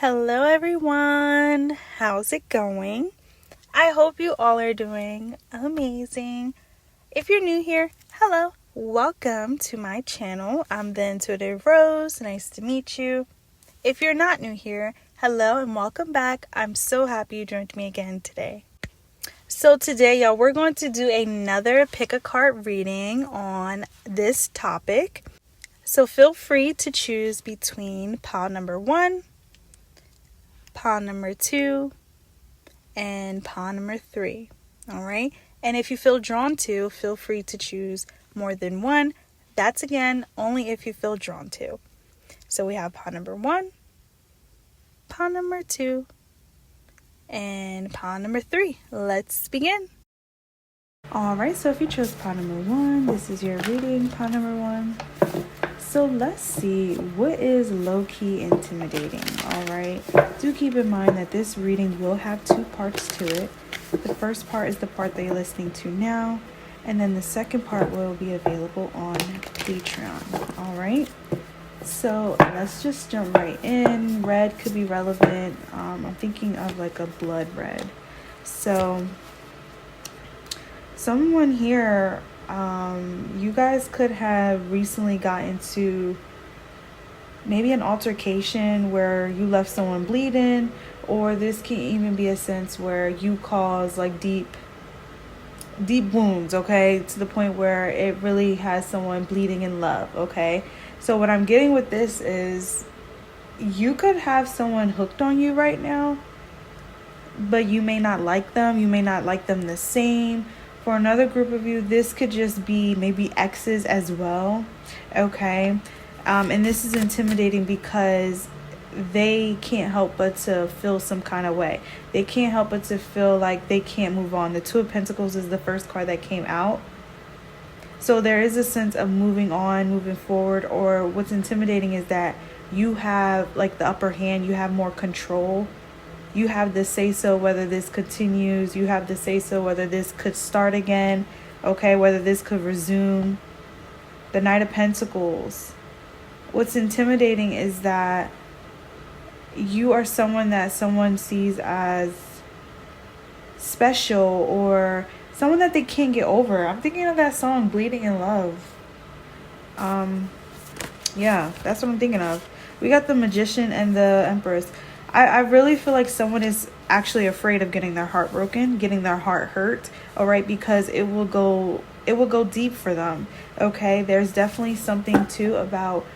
Hello everyone, how's it going? I hope you all are doing amazing. If you're new here, hello, welcome to my channel. I'm the Intuitive Rose, nice to meet you. If you're not new here, hello and welcome back. I'm so happy you joined me again today. So today, y'all, we're going to do another pick a card reading on this topic. So feel free to choose between pile number 1, pile number 2, and pile number 3. All right. And if you feel drawn to, feel free to choose more than one. That's again only if you feel drawn to. So we have pile number 1, pile number 2, and pile number 3. Let's begin. All right. So if you chose pile number 1, this is your reading, pile number 1. So let's see, what is low-key intimidating? All right, do keep in mind that this reading will have 2 parts to it. The first part is the part that you're listening to now, and then the second part will be available on Patreon. All right, so let's just jump right in. Red could be relevant. I'm thinking of like a blood red. So someone here, you guys could have recently got into maybe an altercation where you left someone bleeding, or this can even be a sense where you cause like deep wounds, okay, to the point where it really has someone bleeding in love, okay? So what I'm getting with this is you could have someone hooked on you right now, but you may not like them. You may not like them the same. For another group of you, this could just be maybe exes as well, okay? And this is intimidating because they can't help but to feel some kind of way. They can't help but to feel like they can't move on. The Two of Pentacles is the first card that came out. So there is a sense of moving on, moving forward, or what's intimidating is that you have like the upper hand, you have more control. You have the say-so whether this continues. You have the say-so whether this could start again. Okay, whether this could resume. The Knight of Pentacles. What's intimidating is that you are someone that someone sees as special or someone that they can't get over. I'm thinking of that song, Bleeding in Love. Yeah, that's what I'm thinking of. We got the Magician and the Empress. I really feel like someone is actually afraid of getting their heart broken, getting their heart hurt, all right, because it will go deep for them, okay? There's definitely something too about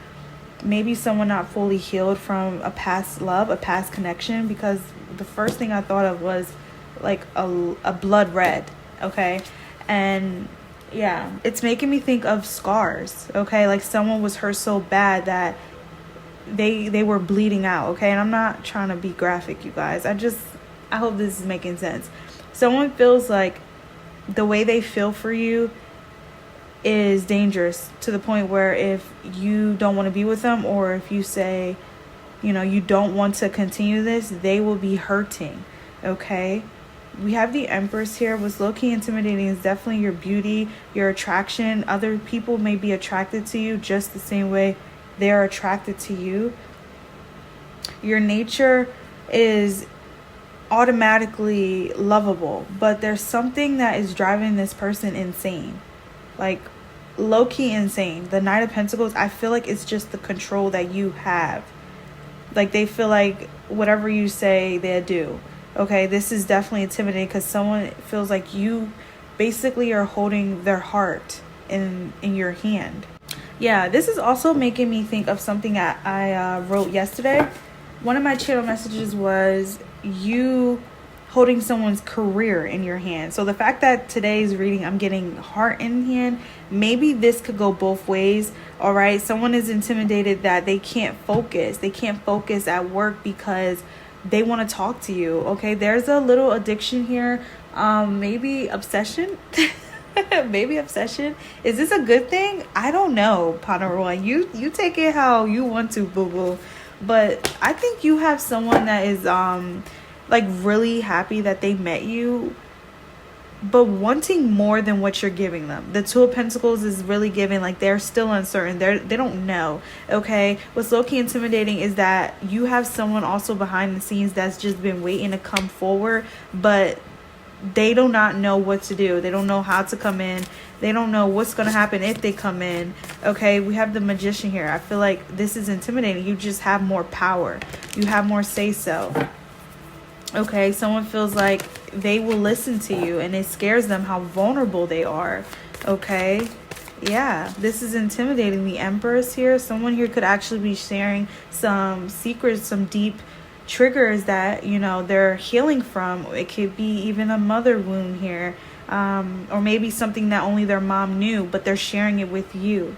maybe someone not fully healed from a past love, a past connection, because the first thing I thought of was like a blood red, okay? And yeah, it's making me think of scars, okay? Like someone was hurt so bad that they were bleeding out, okay? And I'm not trying to be graphic, you guys. I hope this is making sense. Someone feels like the way they feel for you is dangerous to the point where if you don't want to be with them, or if you say, you know, you don't want to continue this, they will be hurting, okay? We have the Empress here. What's low-key intimidating is definitely your beauty, your attraction. Other people may be attracted to you just the same way they are attracted to you. Your nature is automatically lovable, but there's something that is driving this person insane, like low-key insane. The Knight of Pentacles, I feel like it's just the control that you have. Like they feel like whatever you say, they do. Okay, this is definitely intimidating because someone feels like you basically are holding their heart in your hand. Yeah, this is also making me think of something I wrote yesterday. One of my channel messages was you holding someone's career in your hand. So the fact that today's reading, I'm getting heart in hand, maybe this could go both ways. All right, someone is intimidated that they can't focus. They can't focus at work because they want to talk to you. Okay, there's a little addiction here. Maybe obsession. Maybe obsession. Is this a good thing? I don't know, pot number 1. You take it how you want to, boo-boo. But I think you have someone that is like really happy that they met you, but wanting more than what you're giving them. The Two of Pentacles is really giving, like, they're still uncertain. They don't know. Okay. What's low-key intimidating is that you have someone also behind the scenes that's just been waiting to come forward, but they do not know what to do. They don't know how to come in. They don't know what's going to happen if they come in. Okay. We have the Magician here. I feel like this is intimidating. You just have more power. You have more say-so. Okay, someone feels like they will listen to you, and it scares them how vulnerable they are. Okay, yeah, this is intimidating. The Empress here, someone here could actually be sharing some secrets, some deep triggers that, you know, they're healing from. It could be even a mother wound here, or maybe something that only their mom knew, but they're sharing it with you.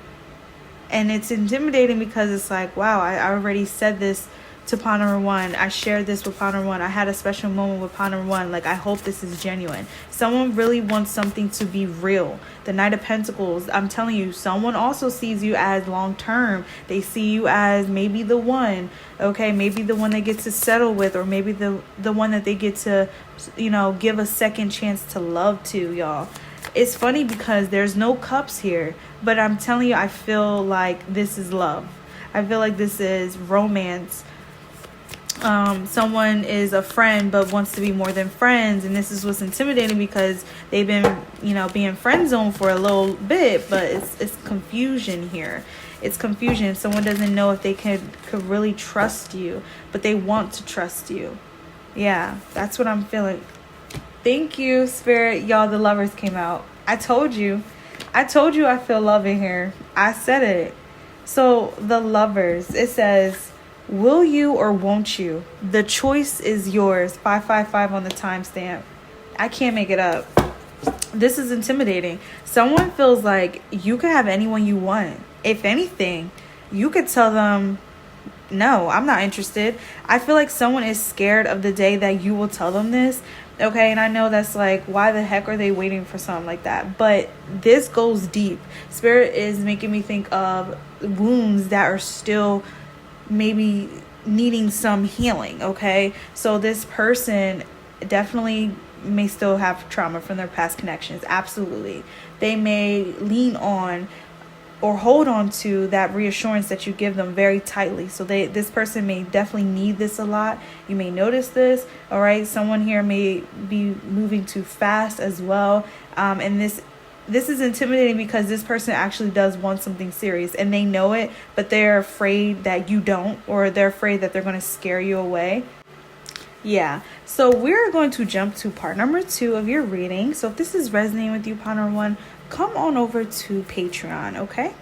And it's intimidating because it's like, wow, I already said this to pawn number one. I shared this with pawn number one. I had a special moment with pawn number one. Like, I hope this is genuine. Someone really wants something to be real. The Knight of Pentacles, I'm telling you, someone also sees you as long term. They see you as maybe the one, okay, maybe the one they get to settle with, or maybe the one that they get to, you know, give a second chance to love to, y'all. It's funny because there's no cups here, but I'm telling you, I feel like this is love. I feel like this is romance. Someone is a friend but wants to be more than friends, and this is what's intimidating because they've been, you know, being friend zoned for a little bit, but it's confusion here. It's confusion. Someone doesn't know if they could really trust you, but they want to trust you. Yeah, that's what I'm feeling. Thank you, Spirit. Y'all, the Lovers came out. I told you I feel love in here. I said it. So the Lovers, it says, will you or won't you? The choice is yours. 555 on the timestamp. I can't make it up. This is intimidating. Someone feels like you could have anyone you want. If anything, you could tell them, no, I'm not interested. I feel like someone is scared of the day that you will tell them this. Okay, and I know that's like, why the heck are they waiting for something like that? But this goes deep. Spirit is making me think of wounds that are still maybe needing some healing. Okay, so this person definitely may still have trauma from their past connections. Absolutely. They may lean on or hold on to that reassurance that you give them very tightly. So this person may definitely need this a lot. You may notice this. All right, someone here may be moving too fast as well. And this is intimidating because this person actually does want something serious, and they know it, but they're afraid that you don't, or they're afraid that they're going to scare you away. Yeah, so we're going to jump to part number 2 of your reading. So if this is resonating with you, part number 1, come on over to Patreon, okay?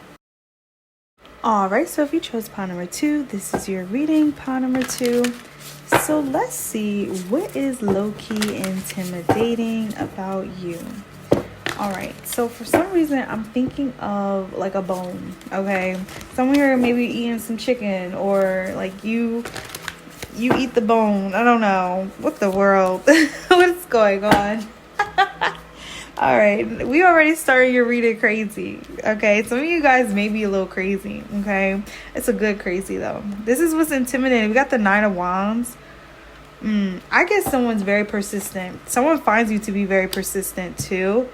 All right, so if you chose part number 2, this is your reading, part number 2. So let's see, what is low-key intimidating about you? All right, so for some reason, I'm thinking of like a bone, okay? Someone here maybe eating some chicken, or like you eat the bone. I don't know. What the world? What's going on? All right, we already started your reading crazy, okay? Some of you guys may be a little crazy, okay? It's a good crazy, though. This is what's intimidating. We got the 9 of Wands. I guess someone's very persistent. Someone finds you to be very persistent, too.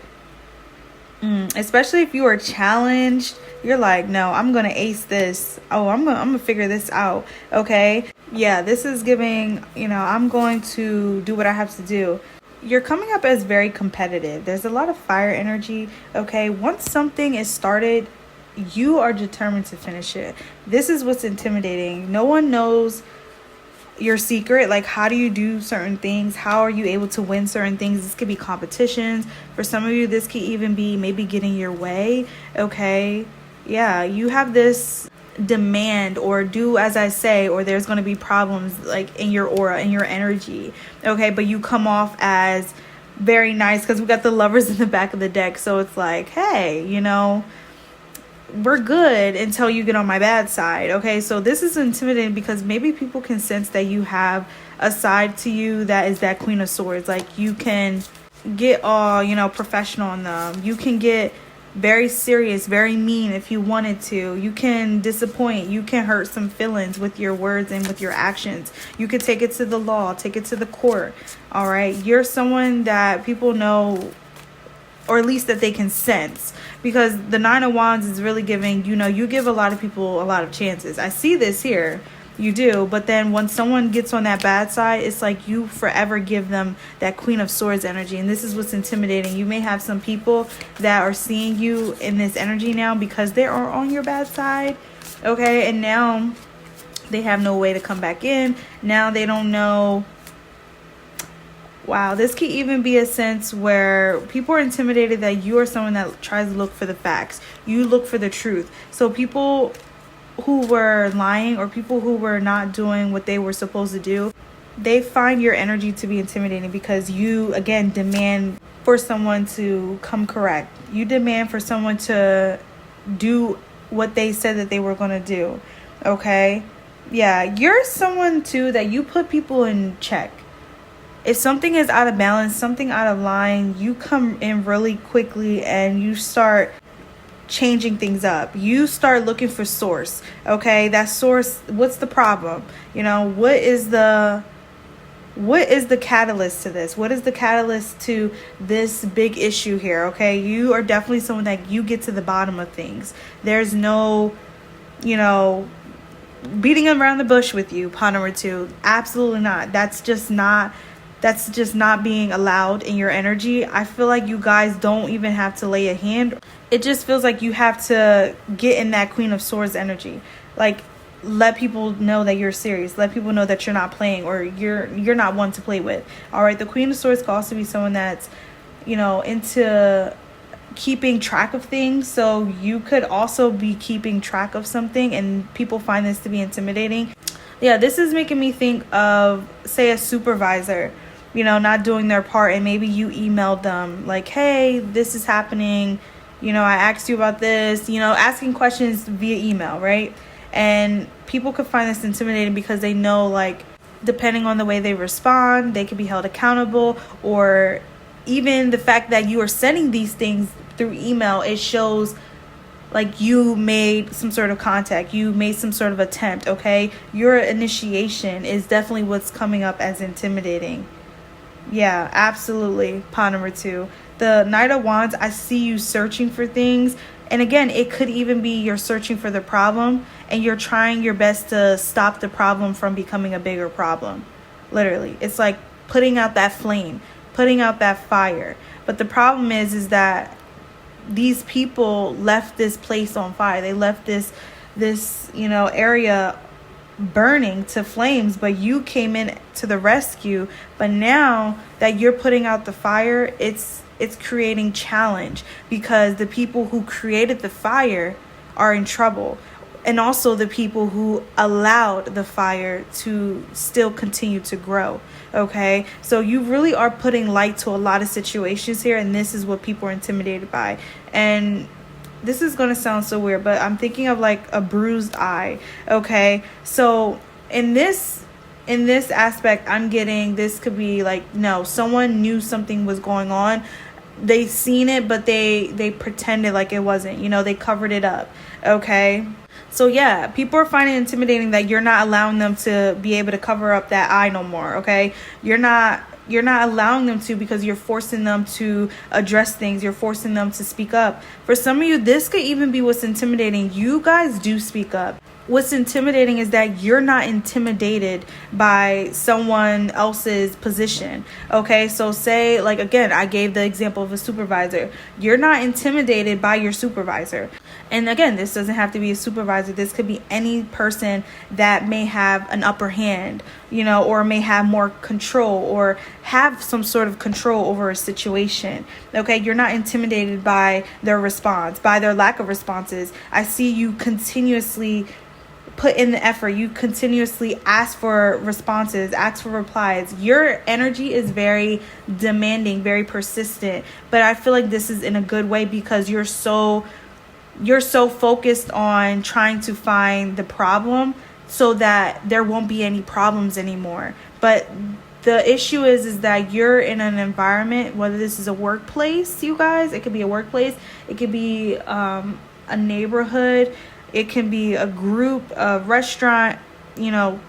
Especially if you are challenged. You're like, no, I'm going to ace this. Oh, I'm gonna figure this out, okay? Yeah, this is giving, you know, I'm going to do what I have to do. You're coming up as very competitive. There's a lot of fire energy, okay? Once something is started, you are determined to finish it. This is what's intimidating. No one knows your secret. Like, how do you do certain things? How are you able to win certain things? This could be competitions. For some of you, this could even be maybe getting your way, okay? Yeah, you have this demand, or do as I say, or there's going to be problems like in your aura, in your energy, okay? But you come off as very nice because we got the Lovers in the back of the deck. So it's like, hey, you know, we're good until you get on my bad side, okay? So this is intimidating because maybe people can sense that you have a side to you that is that Queen of Swords. Like, you can get all, you know, professional on them. You can get very serious, very mean if you wanted to. You can disappoint. You can hurt some feelings with your words and with your actions. You could take it to the law, take it to the court. All right. You're someone that people know or at least that they can sense, because the Nine of Wands is really giving, you give a lot of people a lot of chances. I see this here. You do. But then when someone gets on that bad side, it's like you forever give them that Queen of Swords energy. And this is what's intimidating. You may have some people that are seeing you in this energy now because they are on your bad side. Okay. And now they have no way to come back in. Now they don't know. Wow, this could even be a sense where people are intimidated that you are someone that tries to look for the facts. You look for the truth. So people who were lying, or people who were not doing what they were supposed to do, they find your energy to be intimidating because you, again, demand for someone to come correct. You demand for someone to do what they said that they were going to do. Okay? Yeah, you're someone too that you put people in check. If something is out of balance, something out of line, you come in really quickly and you start changing things up. You start looking for source. Okay, that source, what's the problem? What is the catalyst to this? What is the catalyst to this big issue here? Okay, you are definitely someone that you get to the bottom of things. There's no, beating around the bush with you, pawn number 2. Absolutely not. That's just not being allowed in your energy. I feel like you guys don't even have to lay a hand. It just feels like you have to get in that Queen of Swords energy. Like, let people know that you're serious. Let people know that you're not playing, or you're not one to play with. All right, the Queen of Swords could also be someone that's, into keeping track of things. So you could also be keeping track of something, and people find this to be intimidating. Yeah, this is making me think of, say, a supervisor, not doing their part, and maybe you emailed them like, hey, this is happening. I asked you about this, asking questions via email, right? And people could find this intimidating because they know, like, depending on the way they respond, they could be held accountable, or even the fact that you are sending these things through email, it shows like you made some sort of contact, you made some sort of attempt. Okay, your initiation is definitely what's coming up as intimidating. Yeah, absolutely. Pawn number 2, the Knight of Wands. I see you searching for things, and again, it could even be you're searching for the problem and you're trying your best to stop the problem from becoming a bigger problem. Literally, it's like putting out that flame, putting out that fire. But the problem is that these people left this place on fire. They left this area burning to flames, but you came in to the rescue. But now that you're putting out the fire, it's creating challenge, because the people who created the fire are in trouble, and also the people who allowed the fire to still continue to grow. Okay, so you really are putting light to a lot of situations here, and this is what people are intimidated by. And this is going to sound so weird, but I'm thinking of like a bruised eye. Okay, so in this aspect, I'm getting, this could be like, no, someone knew something was going on. They seen it, but they pretended like it wasn't. They covered it up. Okay, so yeah, people are finding it intimidating that you're not allowing them to be able to cover up that eye no more. Okay, you're not allowing them to, because you're forcing them to address things. You're forcing them to speak up. For some of you, this could even be what's intimidating. You guys do speak up. What's intimidating is that you're not intimidated by someone else's position. Okay, so say, like, again, I gave the example of a supervisor. You're not intimidated by your supervisor. And again, this doesn't have to be a supervisor. This could be any person that may have an upper hand, or may have more control, or have some sort of control over a situation. Okay, you're not intimidated by their response, by their lack of responses. I see you continuously put in the effort. You continuously ask for responses, ask for replies. Your energy is very demanding, very persistent. But I feel like this is in a good way, because you're so focused on trying to find the problem so that there won't be any problems anymore. But the issue is that you're in an environment, whether this is a workplace, you guys, it could be a workplace, it could be a neighborhood, it can be a group, a restaurant,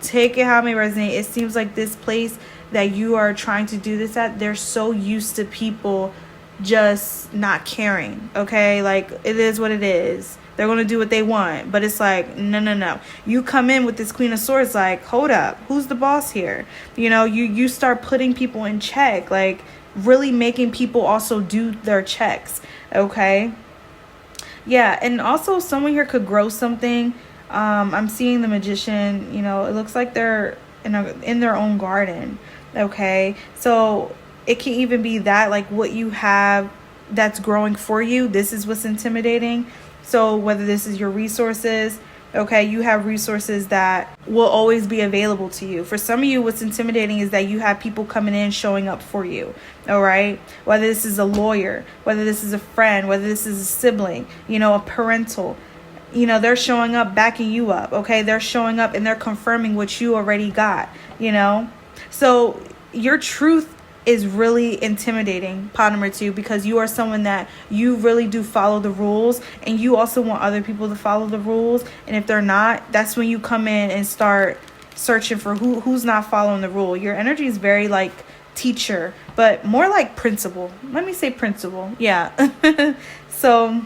take it how it may resonate. It seems like this place that you are trying to do this at, they're so used to people just not caring, okay? Like, it is what it is. They're going to do what they want. But it's like, no. You come in with this Queen of Swords, like, hold up. Who's the boss here? You know, you start putting people in check, like really making people also do their checks, okay? Yeah, and also someone here could grow something. I'm seeing the Magician, you know, it looks like they're in their own garden, okay? So it can even be that, like, what you have that's growing for you, this is what's intimidating. So whether this is your resources, okay, you have resources that will always be available to you. For some of you, what's intimidating is that you have people coming in, showing up for you, all right? Whether this is a lawyer, whether this is a friend, whether this is a sibling, you know, a parental, you know, they're showing up, backing you up, okay? They're showing up and they're confirming what you already got, you know? So your truth is really intimidating, pot number 2, because you are someone that you really do follow the rules, and you also want other people to follow the rules. And if they're not, that's when you come in and start searching for who's not following the rule. Your energy is very like teacher, but more like principal. Let me say principal. Yeah. So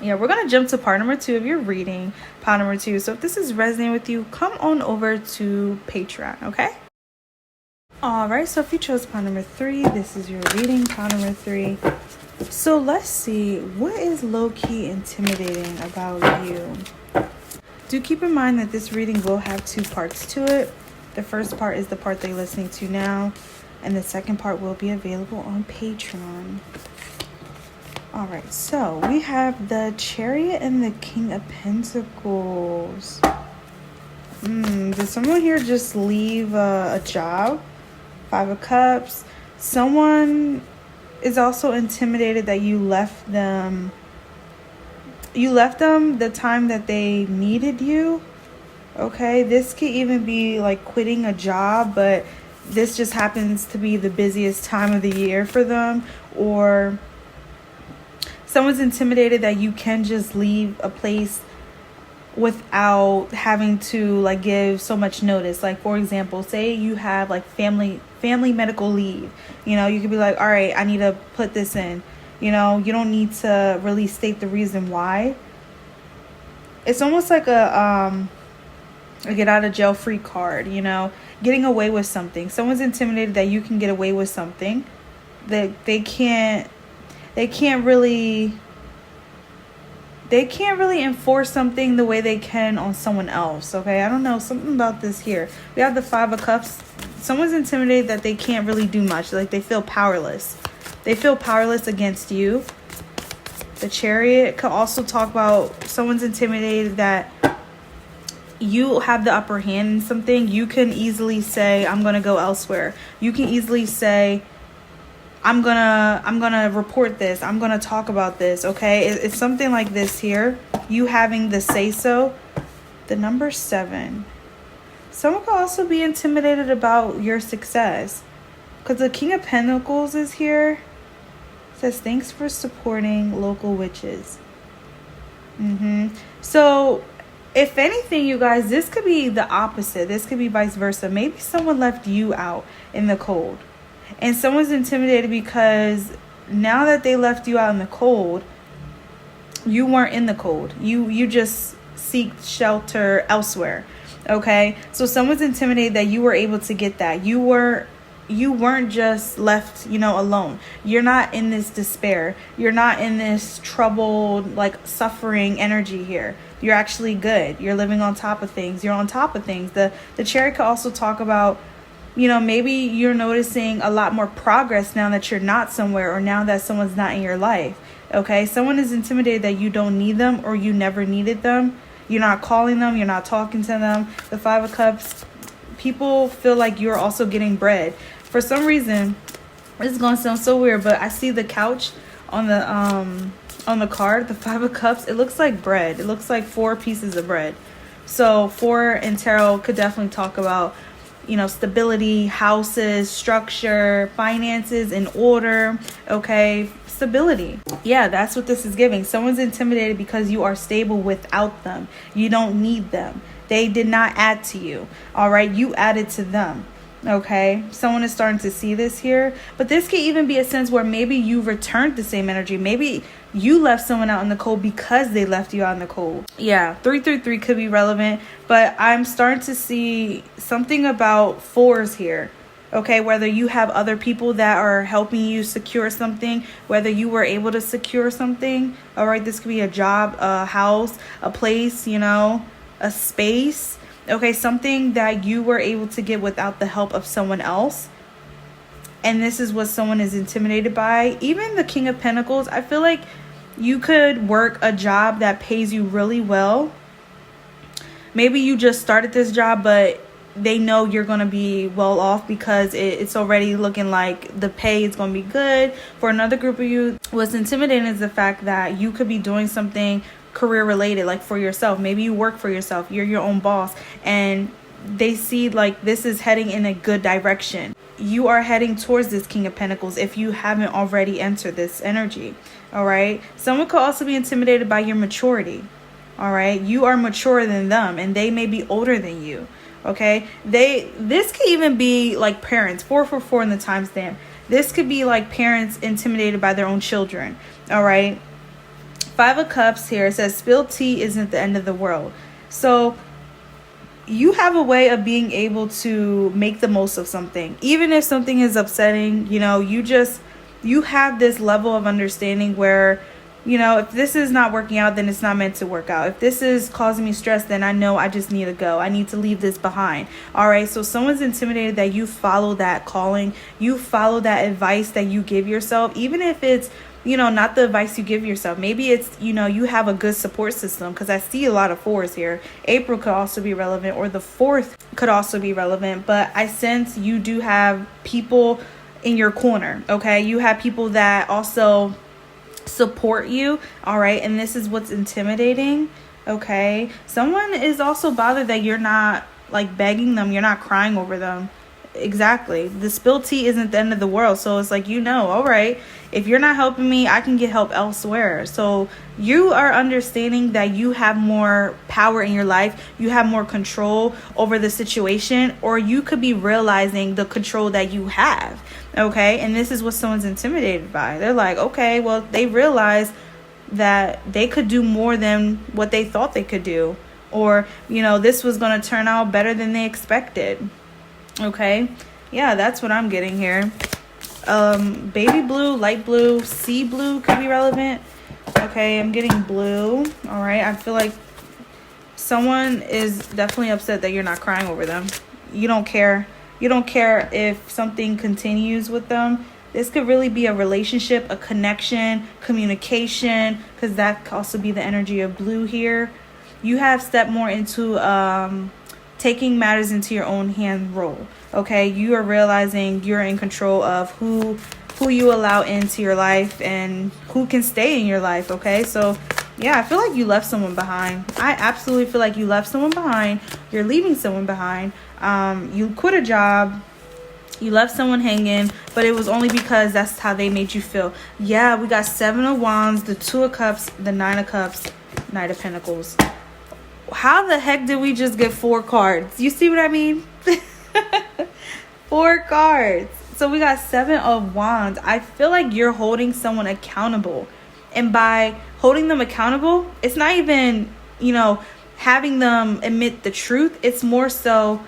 yeah, we're going to jump to part number 2 of your reading, pot number 2. So if this is resonating with you, come on over to Patreon, okay? Alright, so if you chose pot number 3, this is your reading, pot number 3. So let's see, what is low-key intimidating about you? Do keep in mind that this reading will have 2 parts to it. The first part is the part that you're listening to now, and the second part will be available on Patreon. Alright, so we have the Chariot and the King of Pentacles. Did someone here just leave a job? 5 of Cups. Someone is also intimidated that you left them. You left them the time that they needed you. Okay, this could even be like quitting a job, but this just happens to be the busiest time of the year for them. Or someone's intimidated that you can just leave a place without having to like give so much notice. Like, for example, say you have like family medical leave, you know, you could be like, all right, I need to put this in, you know, you don't need to really state the reason why. It's almost like a get out of jail free card, you know, getting away with something. Someone's intimidated that you can get away with something that they can't really enforce something the way they can on someone else, okay? I don't know, something about this here. We have the 5 of Cups. Someone's intimidated that they can't really do much. Like, they feel powerless. They feel powerless against you. The Chariot could also talk about someone's intimidated that you have the upper hand in something. You can easily say, I'm going to go elsewhere. You can easily say, I'm gonna report this. I'm gonna talk about this, okay? It's something like this here. You having the say-so. The number 7. Someone could also be intimidated about your success, because the King of Pentacles is here. It says, thanks for supporting local witches. So, if anything, you guys, this could be the opposite. This could be vice versa. Maybe someone left you out in the cold. And someone's intimidated because now that they left you out in the cold, you weren't in the cold. You just seek shelter elsewhere. Okay? So someone's intimidated that you were able to get that. You weren't just left, you know, alone. You're not in this despair. You're not in this troubled, like, suffering energy here. You're actually good. You're living on top of things. You're on top of things. The Chariot could also talk about, you know, maybe you're noticing a lot more progress now that you're not somewhere, or now that someone's not in your life. Okay, someone is intimidated that you don't need them, or you never needed them. You're not calling them, you're not talking to them. The 5 of Cups, people feel like you're also getting bread. For some reason, this is going to sound so weird, but I see the couch on the card, the 5 of Cups. It looks like bread. It looks like 4 pieces of bread. So 4 in tarot could definitely talk about, you know, stability, houses, structure, finances in order, okay? Stability. Yeah, that's what this is giving. Someone's intimidated because you are stable without them. You don't need them. They did not add to you, all right? You added to them, Okay, someone is starting to see this here, but this could even be a sense where maybe you returned the same energy. Maybe you left someone out in the cold because they left you out in the cold. Yeah, 333 could be relevant, but I'm starting to see something about fours here. Okay, whether you have other people that are helping you secure something, whether you were able to secure something. All right, this could be a job, a house, a place, a space. Okay, something that you were able to get without the help of someone else. And this is what someone is intimidated by. Even the King of Pentacles, I feel like you could work a job that pays you really well. Maybe you just started this job, but they know you're going to be well off because it's already looking like the pay is going to be good. For another group of you, what's intimidating is the fact that you could be doing something career related, like for yourself. Maybe you work for yourself, you're your own boss, and they see like this is heading in a good direction. You are heading towards this King of Pentacles if you haven't already entered this energy. All right, someone could also be intimidated by your maturity. All right, you are mature than them and they may be older than you. Okay, this could even be like parents. 444 in the timestamp. This could be like parents intimidated by their own children. All right, 5 of Cups here. It says spilled tea isn't the end of the world. So you have a way of being able to make the most of something. Even if something is upsetting, you have this level of understanding where, if this is not working out, then it's not meant to work out. If this is causing me stress, then I know I just need to go. I need to leave this behind. All right. So someone's intimidated that you follow that calling. You follow that advice that you give yourself, even if it's, not the advice you give yourself. Maybe it's, you have a good support system, because I see a lot of 4s here. April could also be relevant, or the 4th could also be relevant. But I sense you do have people in your corner. Okay. You have people that also support you. All right. And this is what's intimidating. Okay. Someone is also bothered that you're not like begging them. You're not crying over them. Exactly. The spilled tea isn't the end of the world. So it's like, all right, if you're not helping me, I can get help elsewhere. So you are understanding that you have more power in your life. You have more control over the situation, or you could be realizing the control that you have. Okay. And this is what someone's intimidated by. They're like, okay, well, they realize that they could do more than what they thought they could do. Or, this was going to turn out better than they expected. Okay. Yeah, that's what I'm getting here. Baby blue, light blue, sea blue could be relevant. Okay, I'm getting blue. All right. I feel like someone is definitely upset that you're not crying over them. You don't care. You don't care if something continues with them. This could really be a relationship, a connection, communication, because that could also be the energy of blue here. You have stepped more into taking matters into your own hand role. Okay, you are realizing you're in control of who you allow into your life and who can stay in your life. Okay, so yeah, I feel like you left someone behind. I absolutely feel like you left someone behind. You're leaving someone behind. You quit a job. You left someone hanging, but it was only because that's how they made you feel. Yeah, we got 7 of Wands, the 2 of Cups, the 9 of Cups, Knight of Pentacles. How the heck did we just get 4 cards? You see what I mean? 4 cards. So we got 7 of Wands. I feel like you're holding someone accountable. And by holding them accountable, it's not even, having them admit the truth. It's more so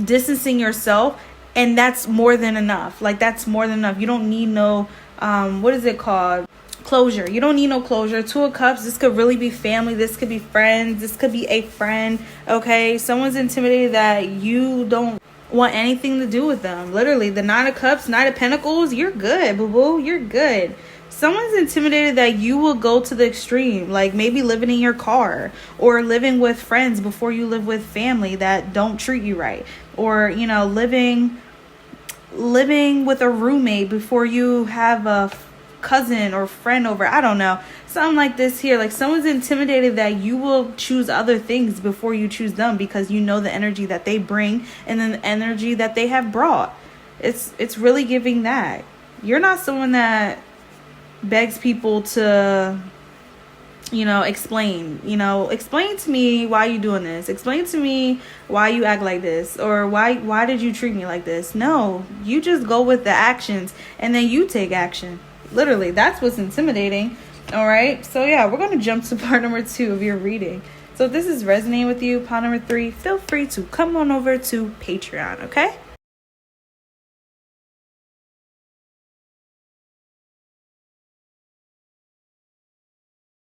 distancing yourself. And that's more than enough. Like, that's more than enough. You don't need no, what is it called? Closure. You don't need no closure. 2 of Cups. This could really be family. This could be friends. This could be a friend. Okay. Someone's intimidated that you don't want anything to do with them. Literally, the 9 of Cups, Knight of Pentacles. You're good, boo-boo. You're good. Someone's intimidated that you will go to the extreme, like maybe living in your car or living with friends before you live with family that don't treat you right, or living with a roommate before you have a cousin or friend over. I don't know, something like this here. Like, someone's intimidated that you will choose other things before you choose them because you know the energy that they bring and then the energy that they have brought. It's really giving that. You're not someone that begs people to explain to me why you doing this. Explain to me why you act like this, or why did you treat me like this? No, you just go with the actions and then you take action. Literally, that's what's intimidating. All right. So yeah, we're going to jump to part number 2 of your reading. So if this is resonating with you, part number 3, feel free to come on over to Patreon. Okay.